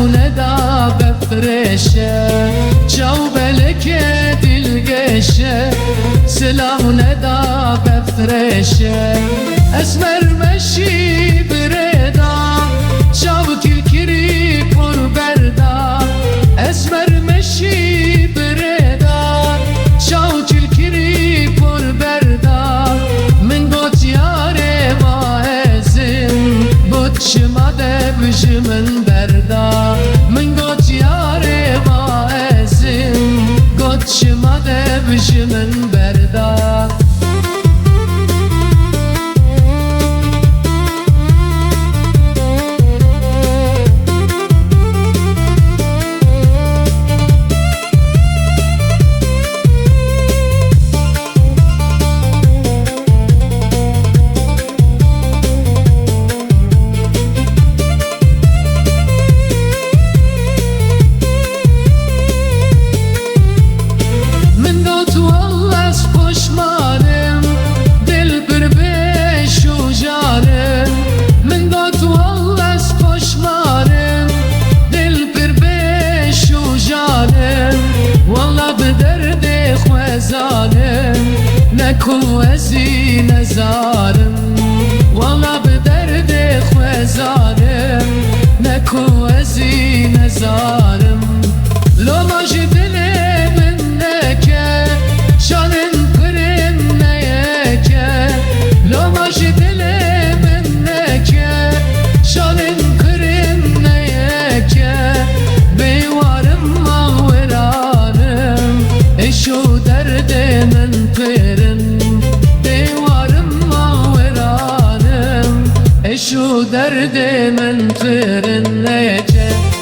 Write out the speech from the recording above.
ندا بفرشه چاو بلکه دلگشه سلام ندا بفرشه اسمر مشی بردا چاو کلکری پر بردا اسمر مشی بردا چاو کلکری پر بردا من گوت یاره واعزم بود شما دبش من بردا من گوت یاره واعزم گوت شما دبش من بردا نكو ازي نزارم والله بدرد خوزارم نكو ازي نزارم لو ما جدلي منك شالن قرن نيك لو ما جدلي منك شالن قرن نيك بيوارم ما ورانم ايشو درد من قرن شو درد من فرن ليجه